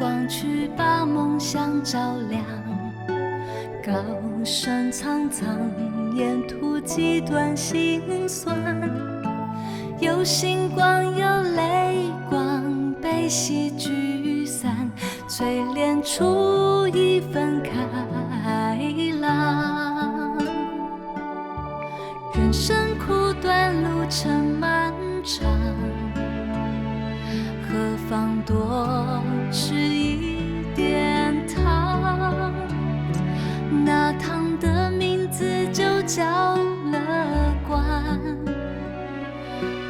光去把梦想照亮。高山苍苍，沿途几段心酸。有星光，有泪光，被戏剧散，淬炼出一份开朗。人生苦短，路程漫长，何妨多吃一点糖？那糖的名字就叫乐观，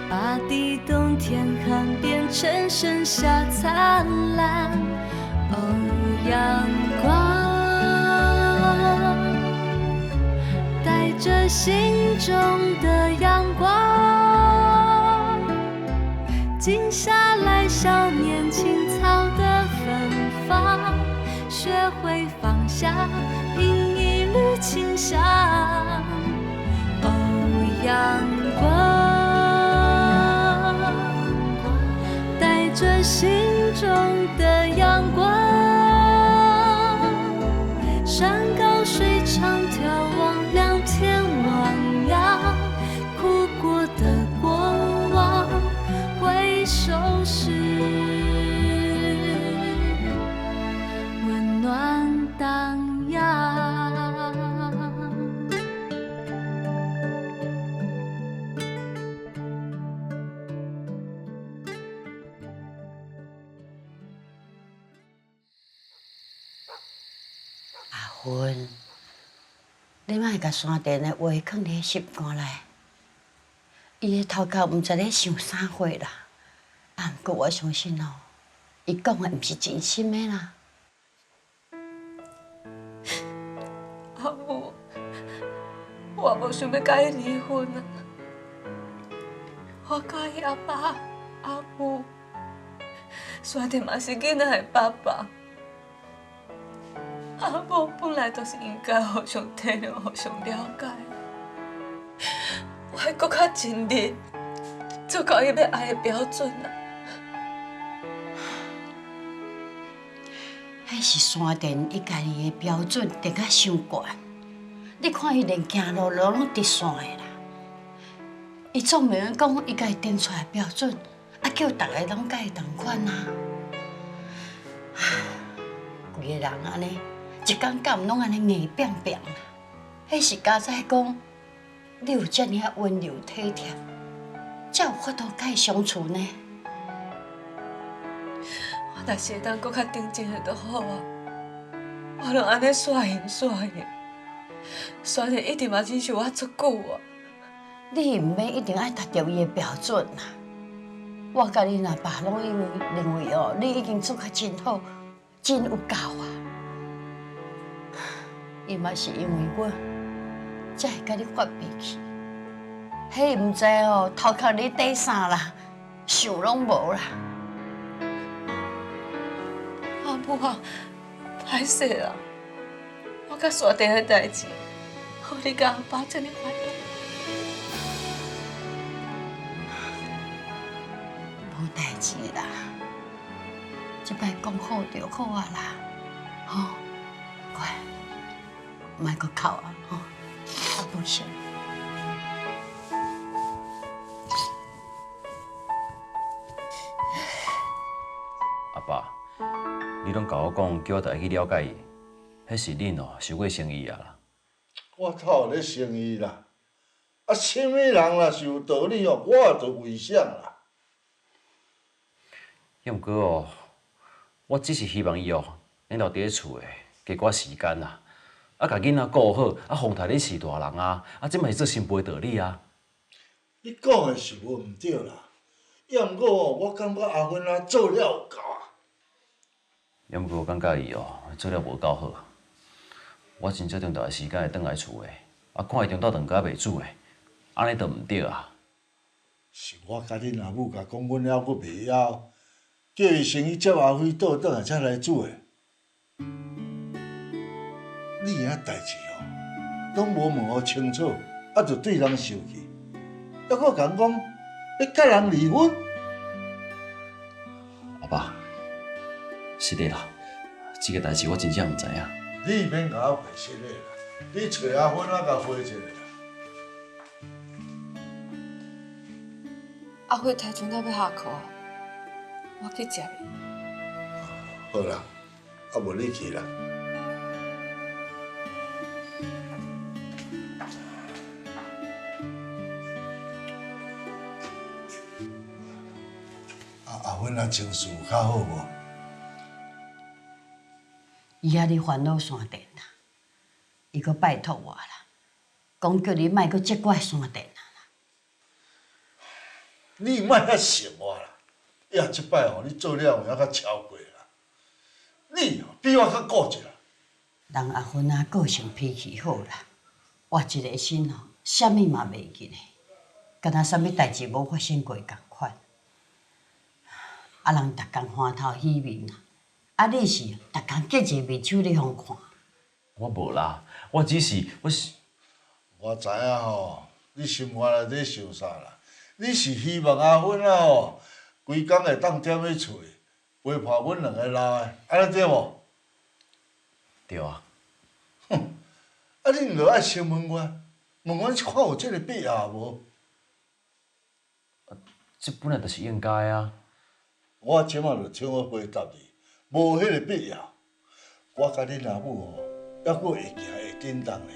把地冻天寒变成盛夏灿烂。哦，阳光，带着心中的阳光，静下来想念青草的芬芳，学会放下饮一缕清香。哦，阳光，带着心中的阳光，山高水长，眺望两天汪洋，哭过的过往，回首时温暖荡漾。阿芬，你莫甲山田的话放伫心肝内。伊的头壳毋知咧想啥货啦。啊，毋过我相信哦，伊讲的毋是真心的啦。阿母，我无想要甲伊离婚啊！我介意阿爸、阿母，山田嘛是囡仔的爸爸。阿母本来就是应该互相体谅、互相了解。我还搁较尽力，做到伊要爱的标准啊！迄是山田伊家己的标准定甲伤悬。你看伊连行路拢直线的啦。伊总袂用讲伊家己定出来的标准，啊叫大家拢甲伊同款啊！规个人安尼，一天到晚拢安尼硬拼拼啦。迄是家在讲，你有遮尔啊温柔体贴，才有法度甲伊相处呢。我若是会当搁较定静的就好啊！我拢安尼煞现煞现，山田一定嘛忍受我足久啊！你毋免一定爱达到伊的标准啦。我甲你阿爸拢因为认为哦，你已经做甲真好，真有教啊。伊嘛是因为我，才会甲你发脾气。迄毋知哦，头壳你底啥啦，想拢无啦。阿母啊，歹势啦！我甲山田的代志，互你甲阿爸遮尔烦恼。无代志啦，即摆讲好就好啊啦，吼、乖，莫阁哭啊，吼、阿母想。阿爸，你拢甲我讲，叫我家去了解伊，迄是恁哦受过生意啊啦。我头有咧生意啦，啊，什么人若是有道理哦，我也就为想啦。要毋过哦，我只是希望伊哦，能留伫咧厝诶，加寡时间啦，啊，甲囡仔顾好，啊，防太你是大人啊，啊，这嘛是做新辈道理啊。你讲的是无毋对啦，要毋过哦，我感觉阿芬啊做了有够啊。要毋过我感觉伊哦做了无够好，我真正重大的时间会转来厝诶，啊，看伊中昼顿家袂煮诶，安尼都毋对啊。是我甲恁阿母甲讲，阮还阁袂晓，叫伊先去接阿辉倒转来才来煮诶。你遐代志哦，拢无问互清楚，啊，就对人生气，还阁共讲要甲人离婚。阿爸，是的啦，这个代志我真正唔知影。你免甲我解释的啦，你找阿芬仔甲回一个啦。阿辉提前到要下课，我去接伊。好啦，啊无你去啦。阿芬仔情绪有较好无？伊遐咧烦恼山电啦，伊搁拜托我啦，讲叫你莫搁责怪山电啦。你莫遐想我啦，呀，即摆吼你做了有影较超过啦。你吼比我较固执啦。人阿芬仔个性脾气好啦，活一个心吼，啥物嘛袂记咧，敢若啥物代志无发生过共款。啊，人逐工欢头喜面啦，啊，你是逐工结一面手咧互看。我无啦，我是。我知影吼，你心肝内底想啥啦？你是希望阿芬仔吼，规工会当踮咧厝，陪伴阮两个老的，安尼对无？对啊，啊，你毋着爱先问阮看有即个必要无？这本来就是应该啊。我即马就请我回答你，无迄个必要。我甲恁阿母吼，还佫会行会叮当咧，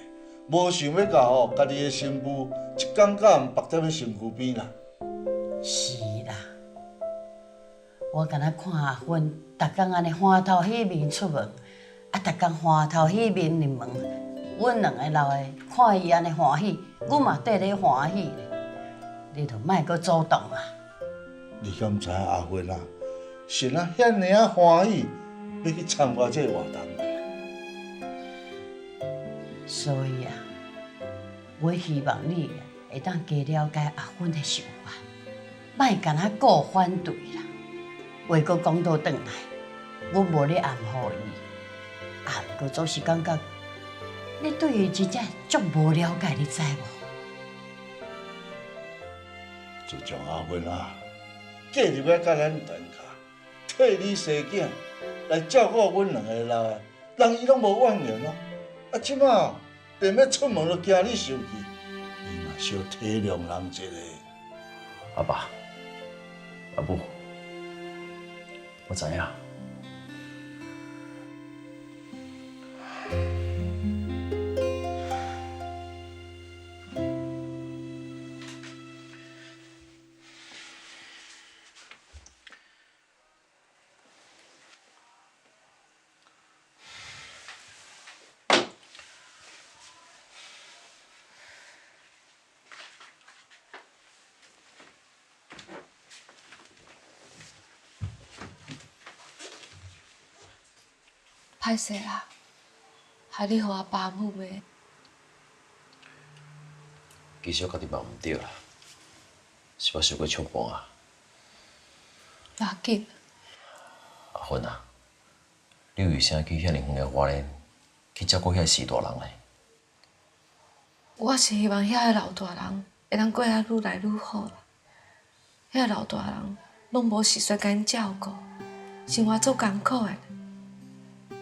无想要甲吼家己的媳妇一天到晚绑在咧身躯边啦。是啦，我敢若看阿芬，逐工安尼欢头喜面出门，啊，逐工欢头喜面入门，阮两个老的看伊安尼欢喜，阮嘛缀咧欢喜咧。你着莫阁主动啊！你敢知影阿芬啊？是啊，遐尔啊欢喜，要去参加这个活动。所以啊，我希望你会当加了解阿芬的想法，莫干那顾反对啦。话阁讲倒转来，阮无咧暗唬伊，啊，毋过总是感觉你对伊真正足无了解，你知无？就将阿芬啊，嫁入来甲咱陈家，替你生囝，来照顾阮两个老的，人伊拢无怨言咯。啊，即马连要出门都惊你生气，你嘛小体谅人一下。阿爸，阿母，我知影。歹势啦，害你互阿爸母骂。其实我家己嘛毋对啦，是我想过冲动啊。要紧，阿芬啊，你为啥去遐尼远的花莲去照顾遐死大人呢？我是希望遐个老大人会当过啊愈来愈好啦。遐个老大人拢无时间甲因照顾，生活足艰苦的。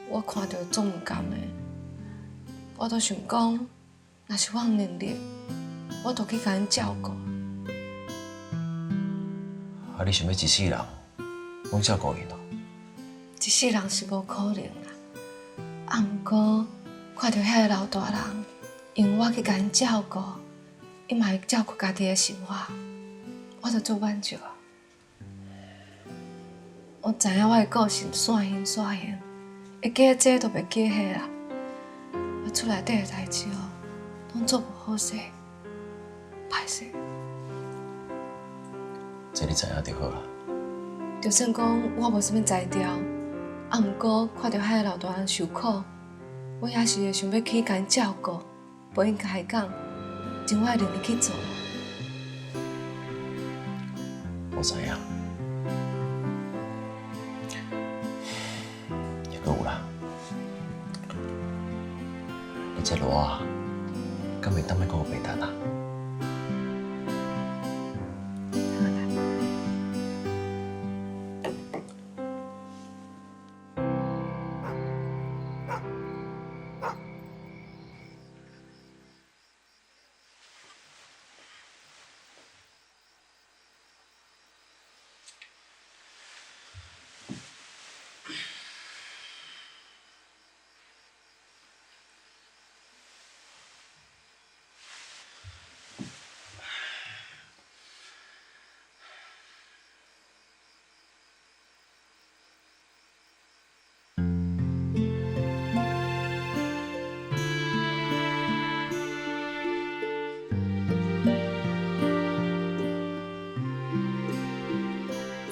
我看到总毋甘的，我都想讲，若是我有能力，我就去甲因照顾。啊，你想要一世人拢照顾因哦？一世人是无可能啦，啊，毋过看到遐个老大人用我去甲因照顾，伊嘛会照顾家己的生活，我就足满足啊。我知影我的个性散形散形。会记这都袂记迄啦，我厝内底的代志哦，拢做无好势，歹势。这你知影就好啦。就算讲我无啥物才调，啊，毋过看到遐个老大人受苦，我也是会想要去甲因照顾，陪因开讲，真我会愿意去做。我知影。阁有啦，你这路啊，敢袂当卖阁有白谈啊？好啦。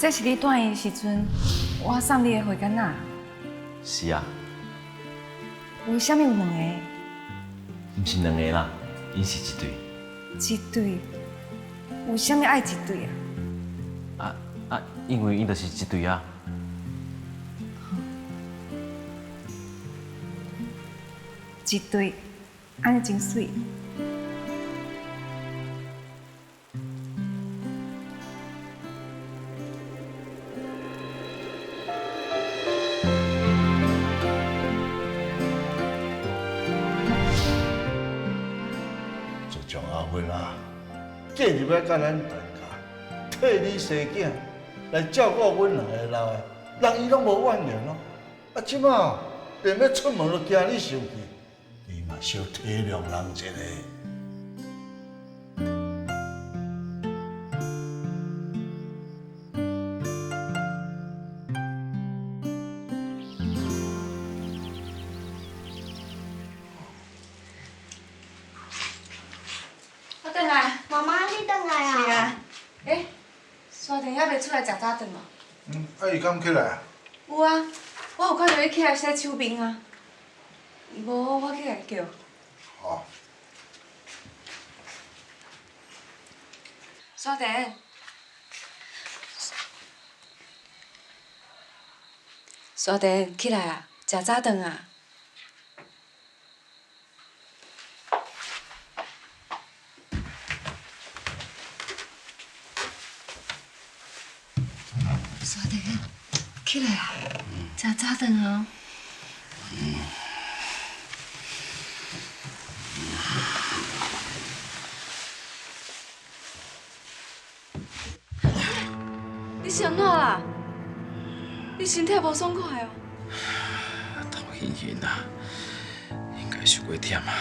这是你转移的时阵，我送你的回竿仔。是啊，为什么有两个？毋是两个啦，因是一对。一对？为什么爱一对啊？因为因就是一对啊。一对，安尼真水。就将阿芬啊，嫁入来甲咱大家，替你生囝，来照顾阮两个老的，人伊拢无怨言咯。啊，即马连要出门都惊你生气，你嘛小体谅人一下。我转来。妈妈，你转来啊？是啊。沙田还袂出来食早顿嘛？啊，伊敢起来啊？有啊，我有看到伊起来洗手面啊。无，我起来叫。哦。沙田。沙田，起来啊！食早顿啊！沙田，起来啊！食早顿啊！你是安怎啦？你身体无爽快哦？头晕晕啊，应该受过忝啊。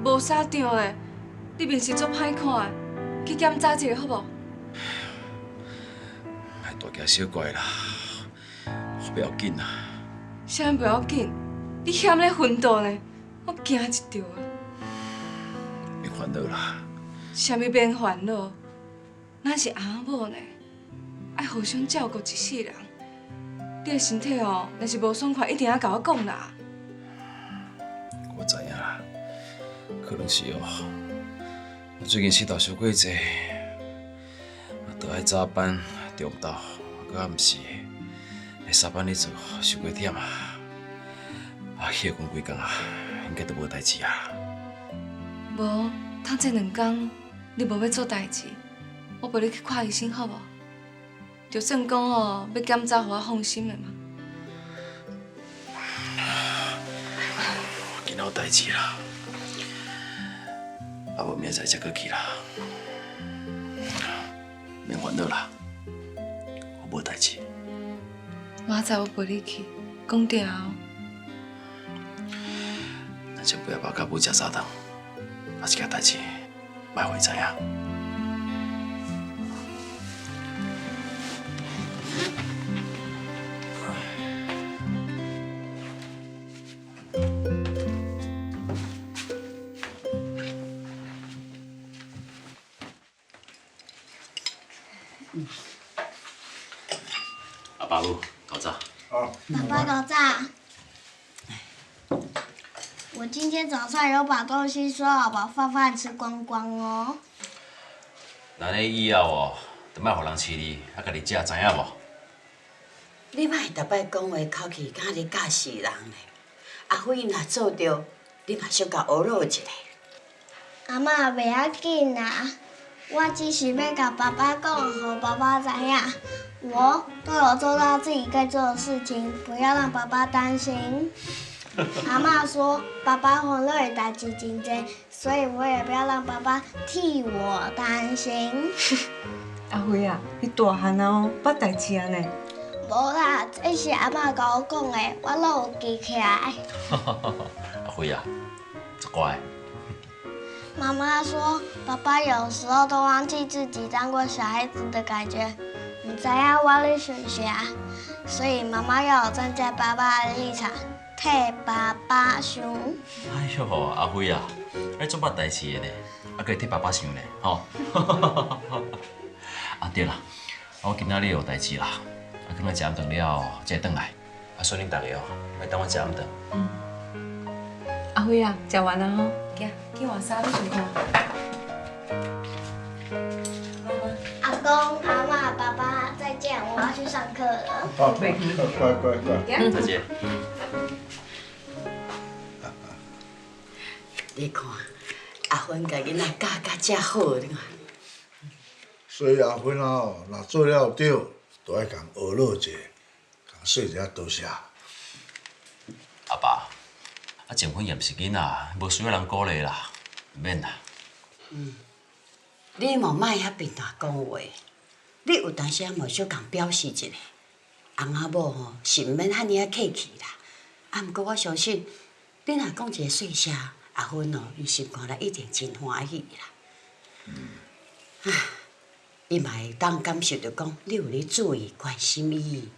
无啥着的，你面色足歹看的，去检查一下好无？莫大惊小怪啦，不要紧啦。啥物不要紧？你险咧昏倒呢，我惊一条啊！别烦恼啦。啥物免烦恼？咱是阿某呢，爱互相照顾一世人。你的身体哦，若是无爽快，一定要甲我讲啦。我知影啦，可能是哦。我最近世道伤过济，都爱早班、中昼、搁暗时，下三班咧做，伤过忝啊。歇困几工啊，应该都无代志啊。无，通这2工你无要做代志，我陪你去看医生好无？就算讲哦，要检查，互我放心的嘛。今仔有代志啦，无明仔再搁去啦。免烦恼啦，我无代志。明仔我陪你去，讲定哦。咱先不要把到尾食早顿，啊，这件代志莫互伊知影。阿爸母，搞早。好。爸爸搞早。我今天早上有把东西收好，把饭吃光光哦。那你以后哦，就莫互人饲你，啊，家己食，知影无？你莫逐摆讲话口气，敢咧教死人咧。阿辉若做着，你嘛小甲学落一下。阿嬷袂要紧啦，我只是要甲爸爸讲，互爸爸知影，我都有做到自己该做的事情，不要让爸爸担心。阿嬷说，爸爸烦恼的代志真多，所以我也不要让爸爸替我担心。阿辉啊，你大汉啊哦，捌代志啊呢？无啦，这是阿嬷甲我讲的，我拢有记起来。阿辉啊，真乖。妈妈说，爸爸有时候都忘记自己当过小孩子的感觉，唔知影我咧想啥，所以妈妈要我站在爸爸的立场，替爸爸想。哎呦，阿辉啊，你做捌代志的呢，啊，可以替爸爸想呢，吼。啊对啦，我今仔日有代志啦，可能食暗顿了才转来。所以恁大家哦，要等我食暗顿。阿辉啊，食完了吼，行，去换衫，你先看。阿公、阿嬷、爸爸，再见，我要去上课了。好，乖。再见。你看，阿芬甲囡仔教遮好，你看。所以阿芬啊，若做了对，都爱共学乐者，共说一下多谢。阿爸，静芬也毋是囡仔，无需要人鼓励啦，免啦。你莫莫遐平淡讲话，你有当时啊莫小共表示一下。翁仔某吼是毋免遐尔啊客气啦。啊，毋过我相信，你若讲一个细声，阿芬哦，伊心肝内一定真欢喜啦。伊嘛会当感受着讲，你有咧注意关心伊。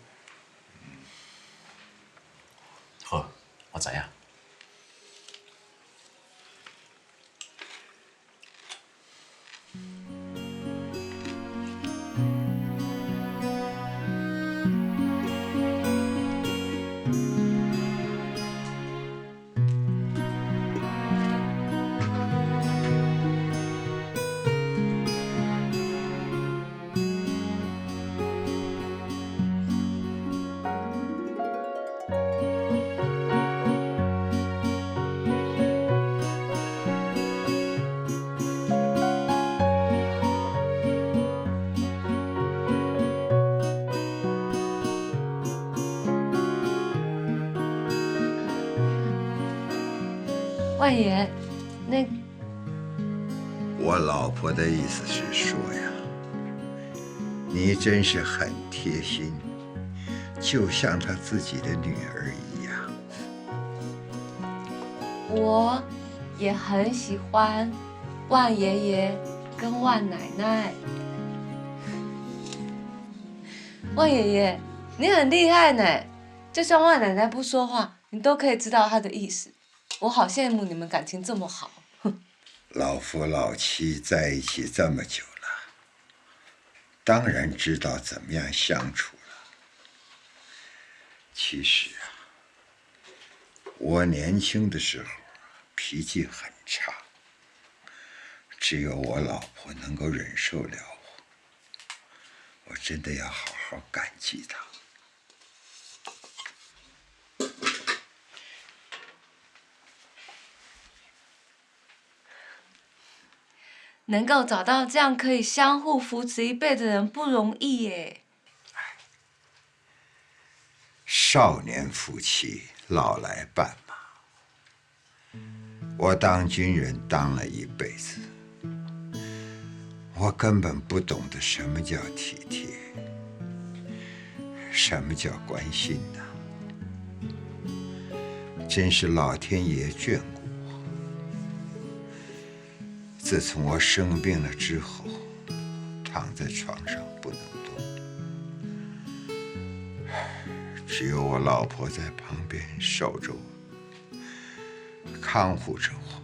好，我知影。万爷，那我老婆的意思是说呀，你真是很贴心，就像她自己的女儿一样。我也很喜欢万爷爷跟万奶奶。万爷爷，你很厉害呢，就算万奶奶不说话，你都可以知道她的意思。我好羡慕你们感情这么好。老夫老妻在一起这么久了，当然知道怎么样相处了。其实啊，我年轻的时候脾气很差，只有我老婆能够忍受了我，我真的要好好感激她。能够找到这样可以相互扶持一辈子的人不容易耶。少年夫妻老来伴嘛。我当军人当了一辈子，我根本不懂得什么叫体贴，什么叫关心呐。真是老天爷眷顾我。自从我生病了之后，躺在床上不能动，只有我老婆在旁边守着我，看护着我。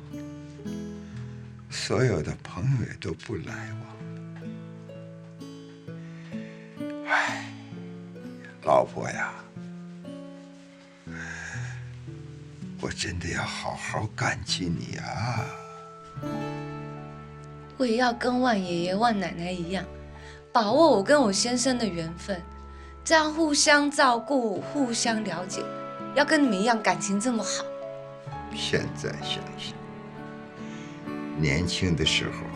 所有的朋友也都不来往。唉，老婆呀，我真的要好好感激你啊！我也要跟万爷爷、万奶奶一样，把握我跟我先生的缘分，这样互相照顾、互相了解，要跟你们一样感情这么好。现在想想，年轻的时候，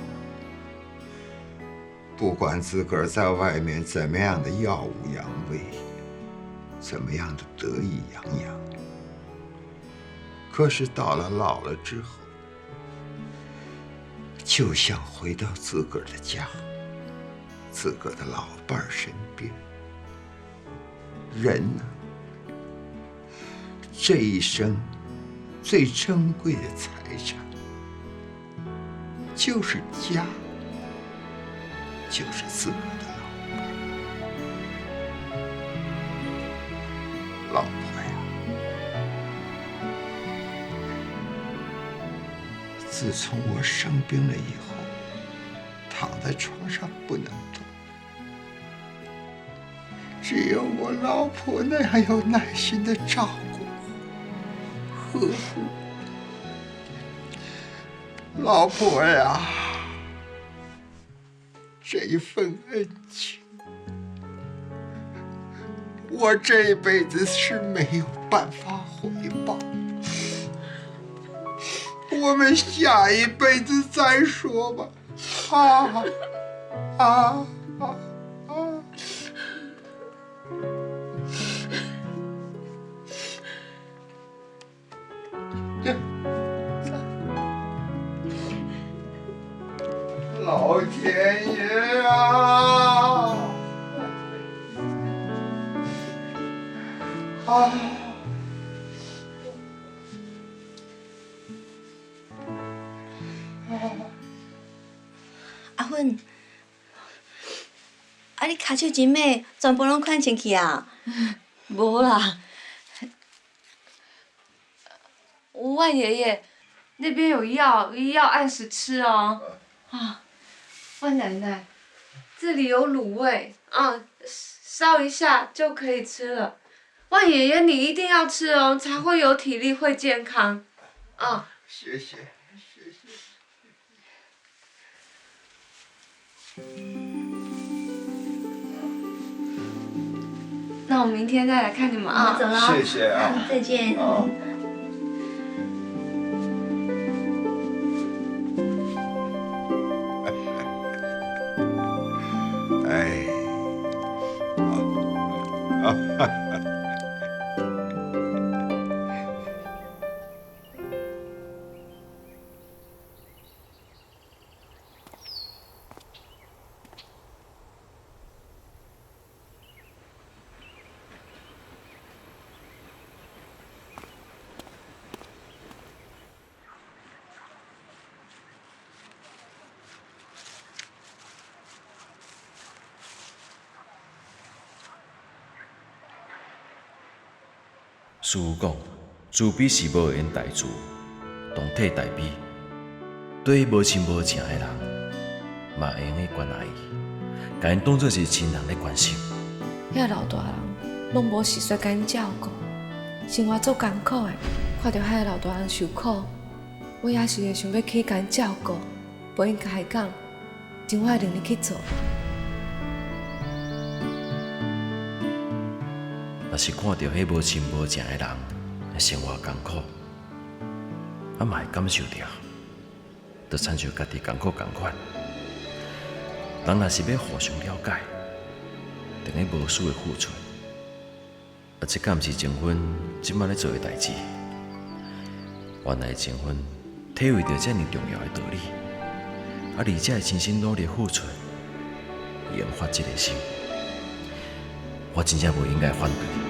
不管自个儿在外面怎么样的耀武扬威，怎么样的得意洋洋，可是到了老了之后，就像回到自个儿的家，自个儿的老伴儿身边。人呢，这一生最珍贵的财产就是家，就是自个儿的老婆呀。自从我生病了以后，躺在床上不能动，只有我老婆那样有耐心的照顾我、呵护我。老婆呀，这一份恩情，我这一辈子是没有办法回报。我们下一辈子再说吧。啊啊啊啊！老天爷啊！啊！阿芬，你骹手真美，全部拢款进去啊？无啦，万爷爷，那边有药，要按时吃哦。啊，万奶奶，这里有卤味，烧一下就可以吃了。万爷爷，你一定要吃哦，才会有体力，会健康。啊，谢谢，谢谢。那我明天再来看你们啊。走了，谢谢啊，再见。哎，师父讲，慈悲是无缘大慈，同体大悲。对无亲无情的人，嘛会用去关爱伊，甲因当作是亲人咧关心。遐老大人拢无时间甲因照顾，生活足艰苦的，看到遐老大人受苦，我也是会想要去甲因照顾，陪因开讲，真我会努力去做。若是看到迄无亲无情的人生活艰苦，嘛会感受着，就亲像家己艰苦同款。人若是要互相了解，等于无私的付出。这敢毋是情分即摆咧做的代志？原来情分体会到遮尔重要的道理，而且会亲身努力付出，研发这个心，我真正无应该反对。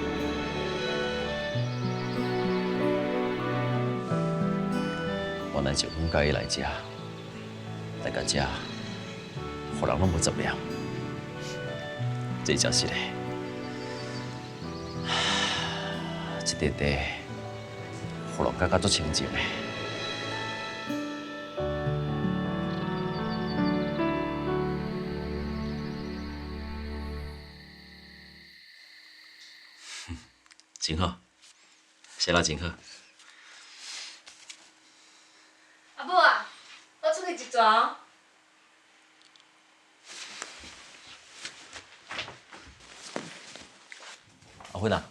原来情分介意来遮，来甲遮，互人拢无杂念，这才是嘞。一块地，互人感觉足清净的。真好，写得真好。阿母啊，我出去一转哦。阿芬啊，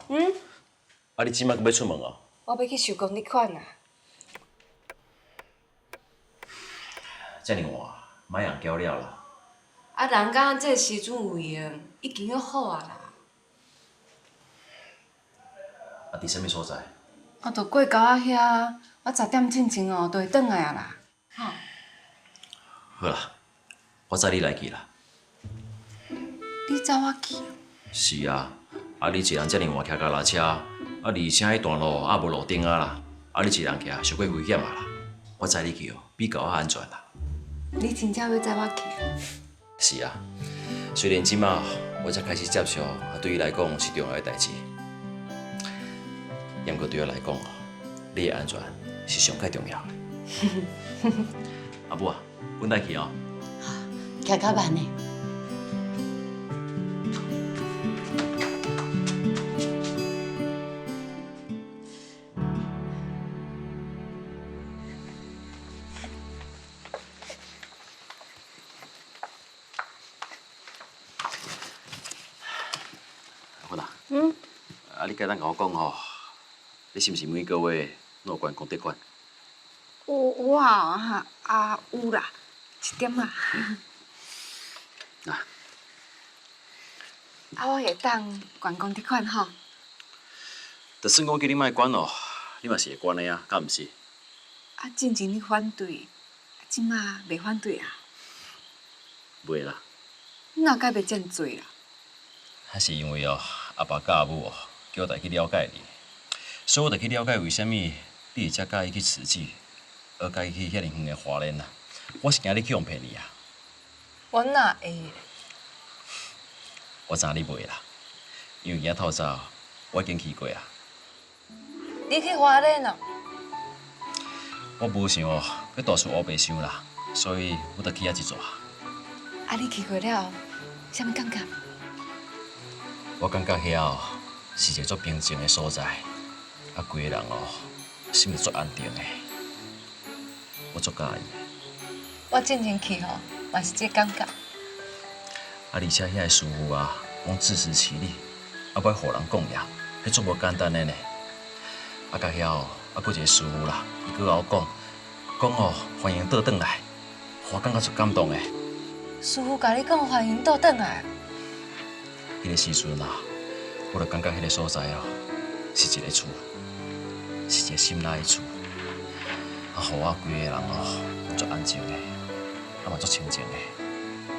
啊，你即摆阁要出门哦？我要去收公你款啊。遮尔晚，莫用搅了啦。啊，人讲这时阵有闲，已经要好啊啦。啊，伫什么所在？我著过沟仔遐，我10点进前哦，就会转来啊啦。吼。好啦，我载你来去啦。你载我去？是啊，啊你一人遮尔晚骑脚踏车，啊而且迄段路也无路顶啊啦，啊你一人骑伤过危险啊啦。我载你去哦，比较安全啦。你真正要载我去？是啊，虽然即马我才开始接受，对你来讲是重要的代志。不过对我来讲哦，你的安全是上介重要的。阿母啊，阮来去哦。骑较慢呢。啊，你敢当甲我讲吼，你是毋是每个月拢有还公德款？我啊有啦，1点啊。啊，我会当还公德款吼。就算我叫你莫管哦，你嘛是会管的啊，敢毋是？进前你反对，即马袂反对啊？袂啦，你哪解袂遮尔做啦？那是因为哦，阿爸甲阿母哦，叫我来去了解你，所以我就去了解为虾米你会遮介意去慈济，而介意去遐尼远的花莲啊。我是惊你去用骗你啊。我哪会？我知你袂啦，因为今仔透早我已经去过啊。你去花莲哦？我无想哦，要大事乌白想啦，所以我就去遐一撮。你去过了，啥物感觉？我感觉遐哦是一个足平静的所在，啊，规个人哦心是足安定的，我足喜欢。我进前去吼，嘛是这感觉。而且遐个师傅啊，讲自食其力，啊，要互人供养，迄足无简单的呢。啊，甲遐哦，佫一个师傅啦，伊佫甲我讲哦，欢迎倒转来，我感觉足感动的。师傅甲你讲欢迎倒转来。迄个时阵啊，我就感觉迄个所在哦，是一个厝，是一个心内的厝，啊，互我规个人哦，足安静的，啊嘛足清静的，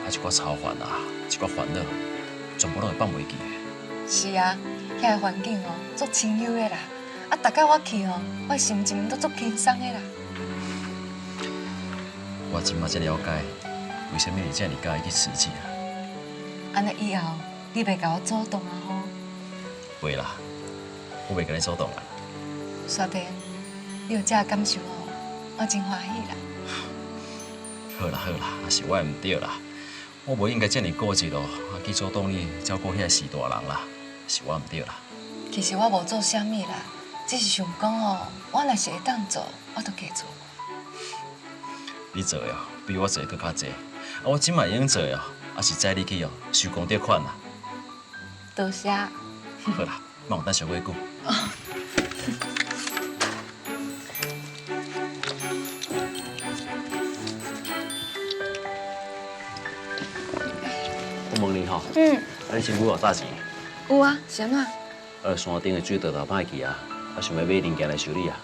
啊一寡操烦啊，一寡烦恼，全部拢会放袂记的。是啊，遐个环境哦，足清幽的啦。啊，逐摆我去哦，我心情都足轻松的啦。我即马才了解，为什么你遮尔介意去慈济啊？安尼以后，你袂甲我主动啊吼？袂啦，我袂甲你主动啊。雪莲，你有这个感受哦，我真欢喜啦。好啦好啦，是我毋对啦，我无应该遮尔固执哦，去主动你照顾遐死大人啦，是我毋对啦。其实我无做啥物啦，只是想讲哦，我若是会当做，我就加做。你做的哦，比我做的佫较济，啊，我即摆已经做的哦，啊是载你去哦，收功德款啦。多谢。好啦，莫有等小几句。我问你吼，啊你身躯有诈钱？有啊，啥物？山顶的水道头歹去啊，啊想要买零件来修理啊。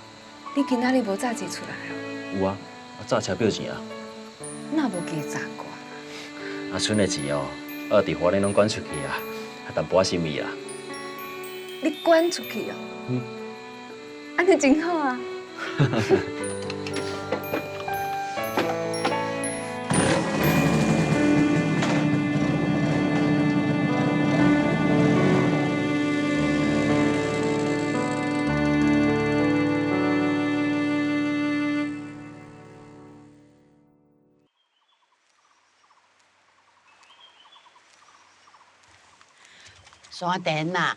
你今仔日无早钱出来哦？有啊，啊早车票钱啊。哪无加砸过？啊，剩的钱哦，伫花莲拢管出去啊，啊淡薄仔心意啦。你管出去哦？安尼真好啊！山田呐，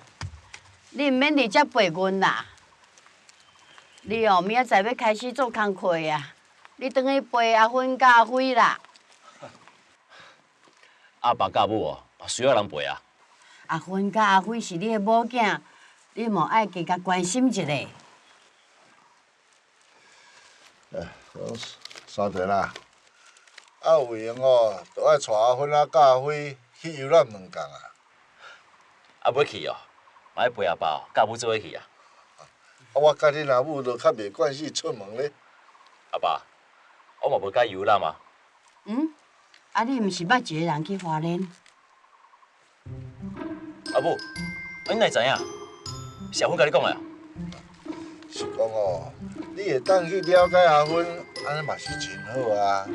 你毋免伫遮陪阮啦。你哦，明仔载要开始做工课啊，你转去陪阿芬甲阿辉啦。阿爸甲母哦，需要人陪啊。阿芬甲阿辉是你的某囝，你莫爱加甲关心一下。山田啊，啊有闲哦，就爱带阿芬甲阿辉去游览两工啊。啊，要去哦，嘛要陪阿爸哦，甲母做伙去啊。啊，我甲恁阿母就较袂惯势出门咧。阿爸，我嘛无介游览嘛。啊，你毋是捌一个人去花莲？阿母，你哪会知影？是阿芬甲你讲的啊？是讲哦，你会当去了解阿芬，安尼嘛是真好啊。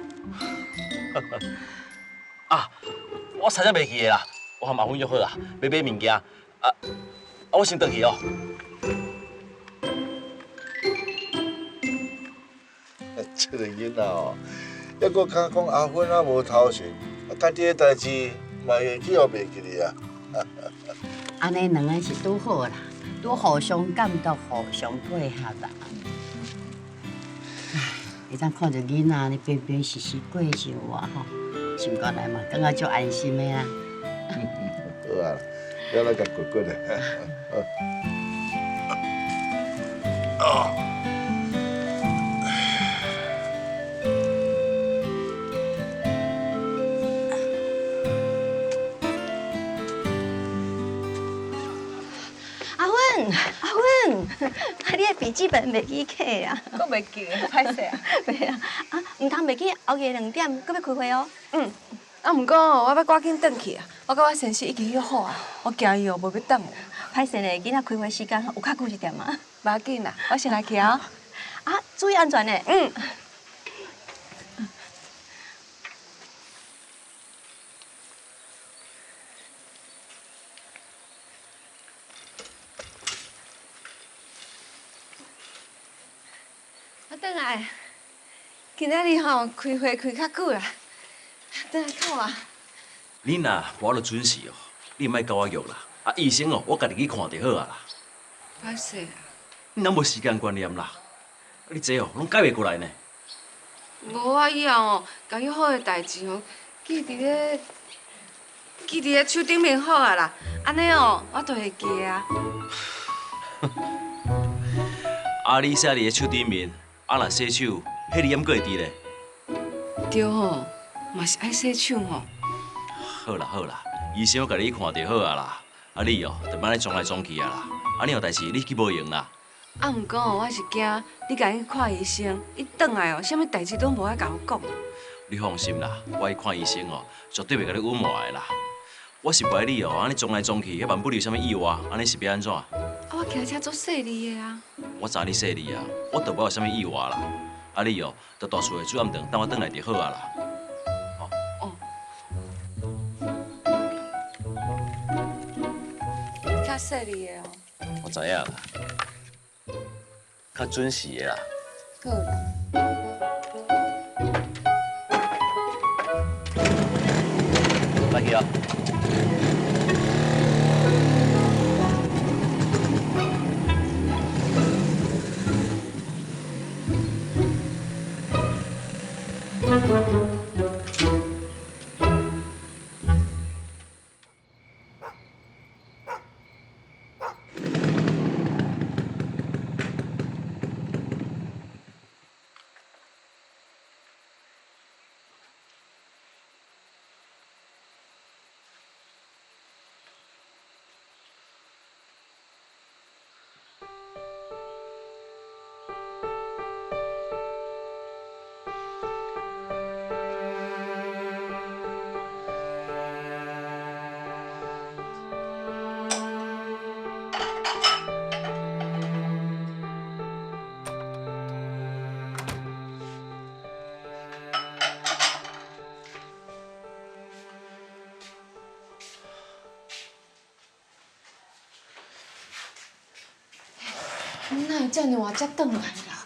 啊，我差点袂记的啦，我和阿芬约好啊，要买物件。我先回去哦。这个囡仔哦，还佫敢讲阿芬啊无头绪，啊，家己的代志嘛会记互袂记哩啊。安尼两个是拄好啦，拄互相监督、互相配合啦。唉，会当看着囡仔你平平实实过生活吼，心肝内嘛感觉足安心的啊。好啊，要来甲滚滚的。你的笔记本袂记起啊？我袂记，歹势啊。袂啊，唔通袂记后夜2点，搁要开会哦。毋过我要赶紧转去啊！我甲我先生已经约好啊，我惊伊哦无要等我。歹势呢，囡仔开会时间有较久一点嘛。无要紧啦，我先来去啊。注意安全呢。我转来，今仔日吼开会开较久啦，转来看我。你若无就准时哦，你莫甲我约啦。医生哦，我家己去看就好啊啦。歹势啊，你哪无时间观念啦？你这哦，拢改袂过来呢。无我以后哦，甲约好的代志哦，记伫咧手顶面好啊啦。安尼哦，我就会记啊。你写伫咧手顶面，若洗手，迄字音阁会伫咧。对吼，嘛是爱洗手吼。好啦好啦，医生我家己去看就好啊啦。你哦，就莫咧装来装去啊啦。你有代志你去无用啦。毋过哦，我是惊你家己去看医生，伊转来哦，啥物代志都无爱甲我讲。你放心啦，我去看医生哦，绝对袂甲你隐瞒的啦。我是不爱你哦，安尼装来装去，万不留啥物意外，安尼是要安怎？我骑车足细腻的啊。我知你细腻啊，我倒无有啥物意外啦。你哦，到大厝的煮暗顿，等我转来就好啊啦。较细腻的哦。我知影啦，较准时的啦。好啦。来去啊！哪会遮尔晚才转来啦？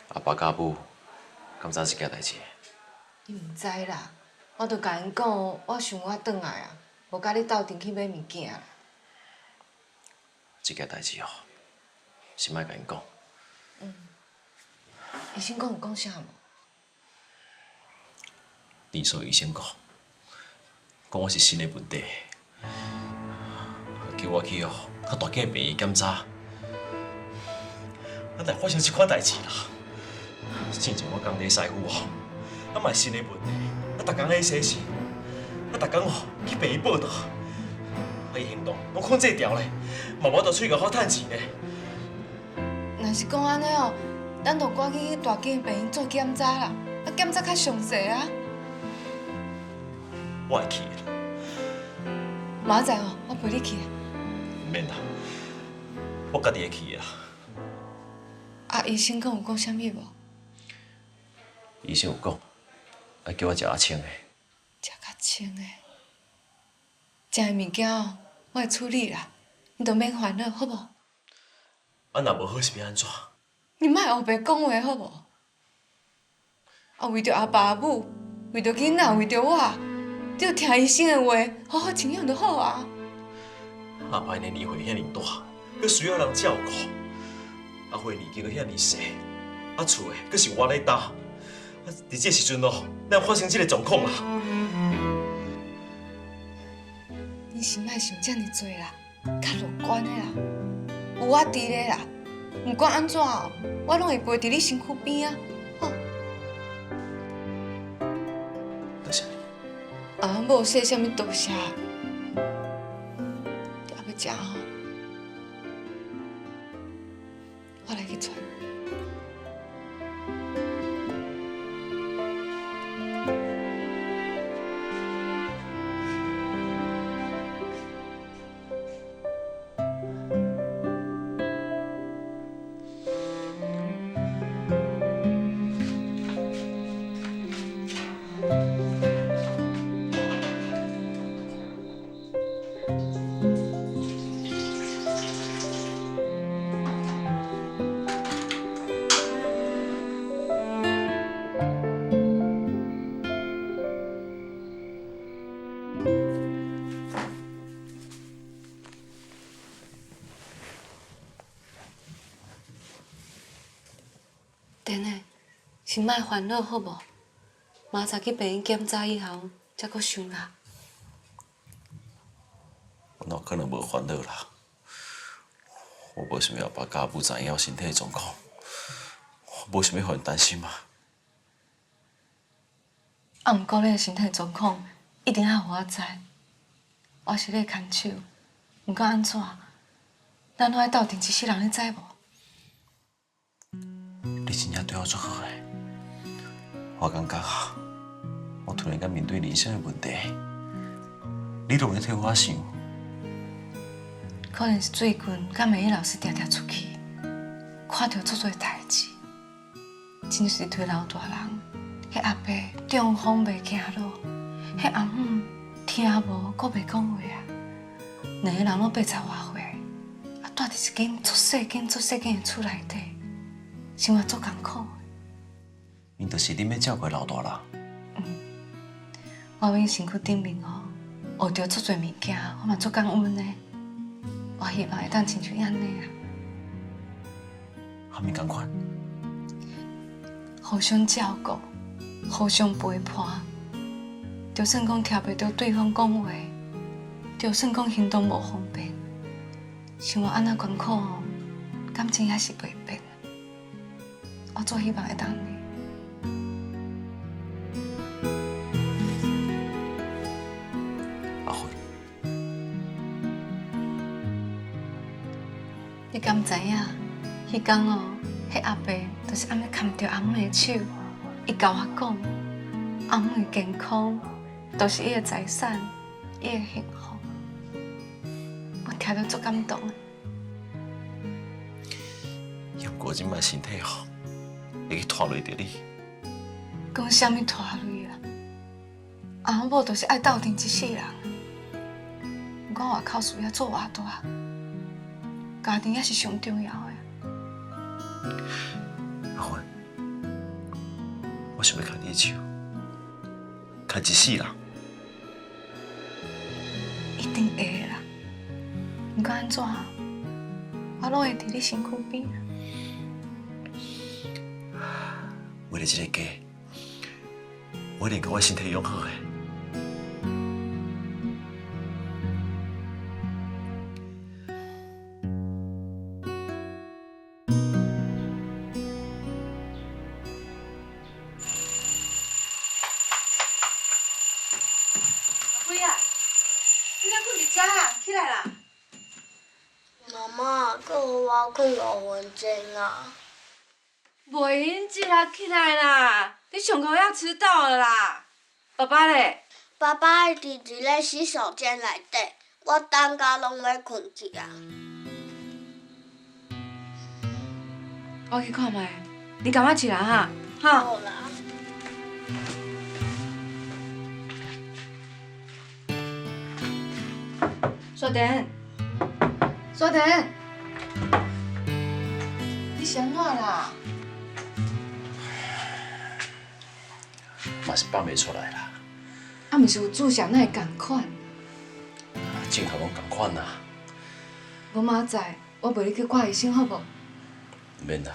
阿爸甲母，敢知是件代志？你毋知啦，我著甲因讲，我想我转来啊，无甲你斗阵去买物件啦。这件代志哦，是莫甲因讲。医生讲有讲啥无？你说医生讲我是心的问题，叫我去哦，较大间病院检查。哪会发生这款代志啦？之前我工地师傅哦，嘛是心的问题，逐工咧洗洗，逐工哦去病院报道，伊行动拢控制条咧，嘛无到出去好趁钱咧。若是讲安尼哦，咱就赶紧去大间病院做检查啦，检查较详细啊。我会去的。明仔载哦，我陪你去。免啦，我家己会去的啦。医生讲有讲啥物无？医生有讲，要叫我食较清的。食较清的，食的物件哦，我会处理啦，你就免烦恼，好无？若无好是要安怎？你莫黑白讲话，好无？为着阿爸阿母，为着囡仔，为着我，你就听医生的话，好好静养就好啊。阿爸年龄岁遐尔大，佮需要人照顾。阿辉年纪佮遐尔细，厝的佮是我咧担。伫这时阵哦，哪有发生这个状况啦？你是莫想遮尔多啦，较乐观的啦。有我伫咧啦，毋管安怎哦，我拢会陪伫你身躯边啊。好。多谢你。啊，无说啥物多谢。要食吼，我来去传。等下，是莫烦恼好无？明仔去病院检查以后，才阁想啦。我哪可能无烦恼啦？我无想要把家母知影我身体的状况，无想要互因担心嘛。啊，毋过你的身体状况一定要互我知。我是你牵手，毋管安怎，咱拢爱斗阵一世人，你知无？你真正对我足好诶，我感觉啊，我突然间面对人生的问题，你都会替我想。可能是最近甲美丽老师常常出去，看到足多代志，真是推老大人。迄阿伯中风袂行路，迄阿母听无，阁袂讲话啊。两个人拢80外岁，啊，住伫一间足细间的厝内底，生活足艰苦。因就是恁要照顾老大人。我为身躯顶面哦，学着足多物件，我嘛足感恩的。我希望会当亲像安尼啊，虾米共款？互相照顾，互相陪伴。就算讲听袂着对方讲话，就算讲行动无方便，生活安那艰苦哦，感情也是袂变。我最希望会当安尼。阿辉，你敢知影？迄天哦，迄阿伯就是安尼牵着阿母的手，伊甲我讲，阿母的健康都是伊的财产，伊的幸福。我听到足感动的。不过即摆身体吼，会去拖累着你。讲啥物拖累啊？阿母就是爱斗阵一世人。不管外口事业做偌大，家庭也是上重要的。阿芬，我想要牵你的手，牵一世人。一定会的啦。不管安怎，我拢会伫你身躯边。为了这个家，我一定甲我身体养好的。起来啦！妈妈，搁互我困5分钟啊！袂用急啊，起来啦！你上课要迟到了啦。爸爸嘞？爸爸一直伫咧洗手间内底，我等甲拢要困去啊。我去看卖，你赶快起来哈！哈。好啦。沙田，沙田，你是安怎啦？嘛是放袂出来啦。啊，毋是有注射，哪会共款？正头拢共款啦。我妈知，我陪你去看医生好无？唔免啦，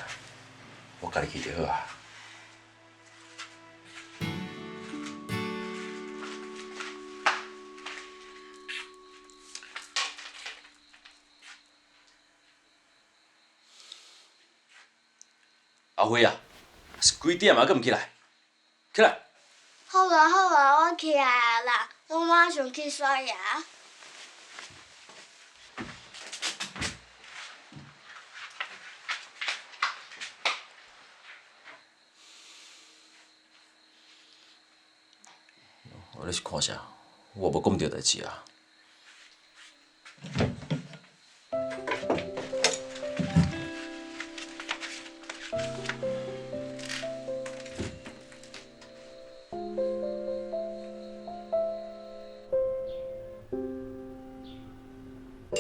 我家己去就好啊。阿辉啊，是几点啊？阁毋起来？起来！好啊好啊，我起来啊啦，我马上去刷牙。你是看啥？我无讲唔对代志啊。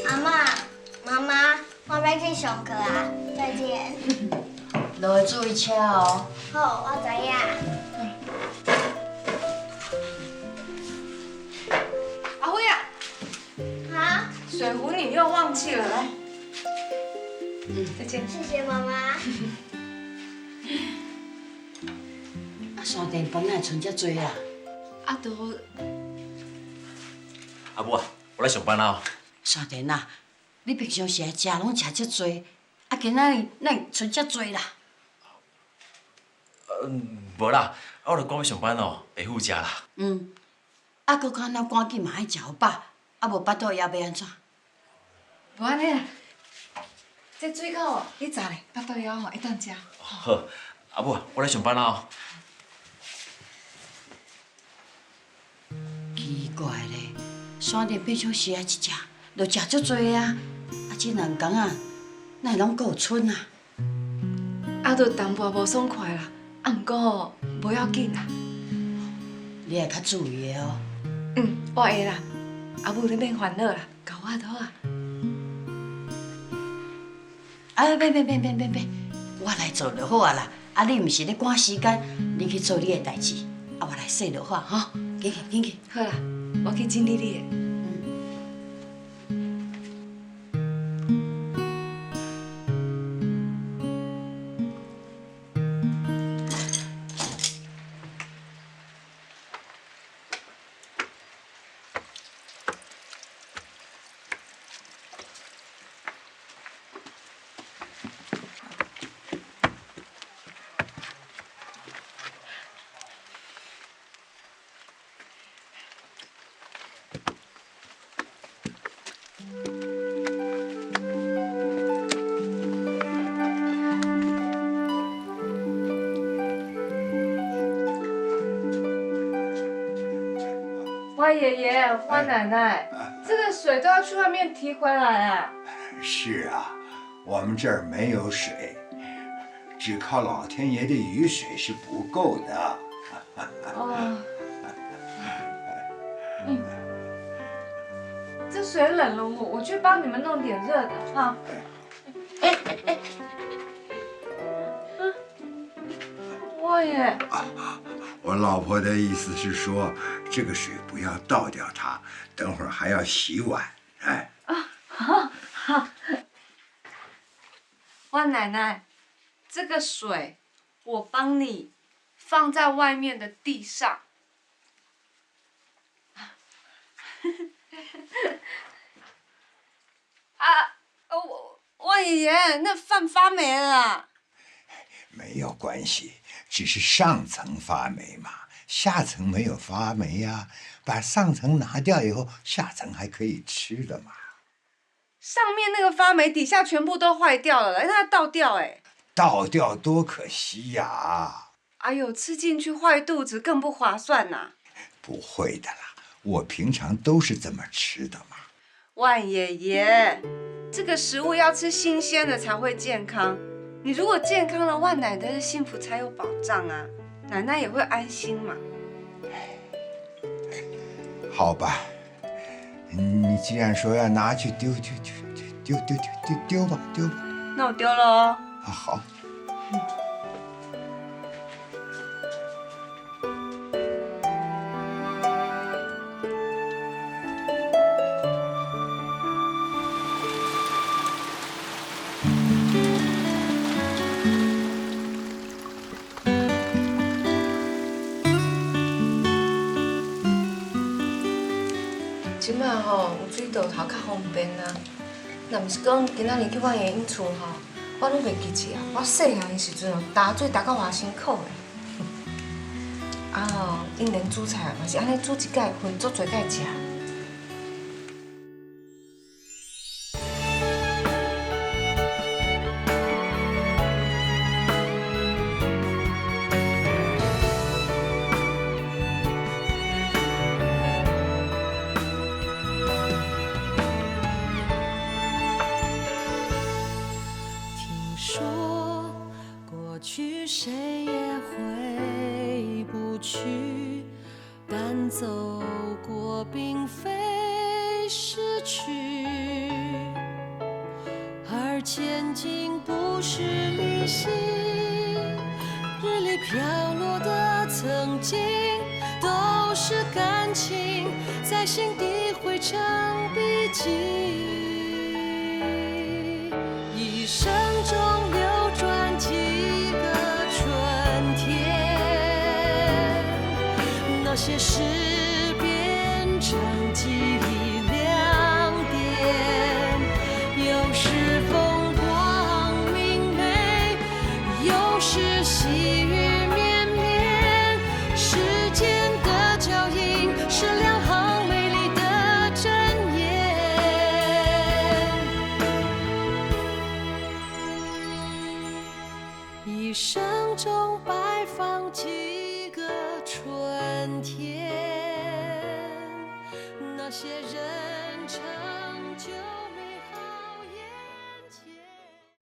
阿嬷、妈妈，我要去上课啊，再见。落注意车哦。好，我知影。阿辉啊，好，水壶你又忘记了，来。再见。谢谢妈妈。啊，山顶饭哪剩遮多啦？啊，都阿母啊，我来上班啊。山顶啊，你平常时食拢食遮多，啊，今仔日哪会剩遮多啦？无啦，我著赶要上班哦，会负食啦。啊，搁看咱赶紧嘛爱食好饱，啊无巴肚枵要安怎？无安尼啦。这水果你炸咧，巴肚枵吼会当食。好，阿母啊，我来上班啊。奇怪咧，山顶平常时一食，就食足多啊，啊，这2工啊，哪会拢搁有剩啊？啊，都淡薄无爽快啦，啊，毋过吼无要紧啦。你会较注意的哦。我会啦。阿母你免烦恼啦，交我就好啊。啊，免，我来做就好啊啦。啊，你毋是咧赶时间，你去做你的代志，啊，我来说就好吼。紧去。好啦，我去整理你的。花爷爷、花奶奶，这个水都要去外面提回来啊！是啊，我们这儿没有水，只靠老天爷的雨水是不够的。哦，这水冷了，我去帮你们弄点热的哈。花爷，我老婆的意思是说，这个水不要倒掉它，等会儿还要洗碗。哎，好。花奶奶，这个水我帮你放在外面的地上。花爷爷，那饭发霉了。没有关系，只是上层发霉嘛，下层没有发霉呀。把上层拿掉以后，下层还可以吃的嘛。上面那个发霉，底下全部都坏掉了，让它倒掉哎。倒掉多可惜呀！哎呦，吃进去坏肚子，更不划算呐。不会的啦，我平常都是这么吃的嘛。万爷爷，这个食物要吃新鲜的才会健康。你如果健康了，万奶奶的幸福才有保障啊，奶奶也会安心嘛。好吧，你既然说要拿去丢吧。那我丢了哦。啊，好。即摆吼有水道头较方便啊。若毋是讲今仔日去万爷因厝吼，我我拢袂记起啊！我细汉的时阵哦，打水打到偌辛苦的。啊哦，因连煮菜嘛是安尼煮一盖，分足侪盖食。听说过去谁也回不去，但走过并非失去，而前进不是旅行。日里飘落的曾经，都是感情，在心底汇成笔记。一生中流转几个春天，那些事变成记忆亮点，有时风光明媚，有时细雨绵绵。时间的脚印是两行美丽的箴言。一生中拜访几个春天，那些人成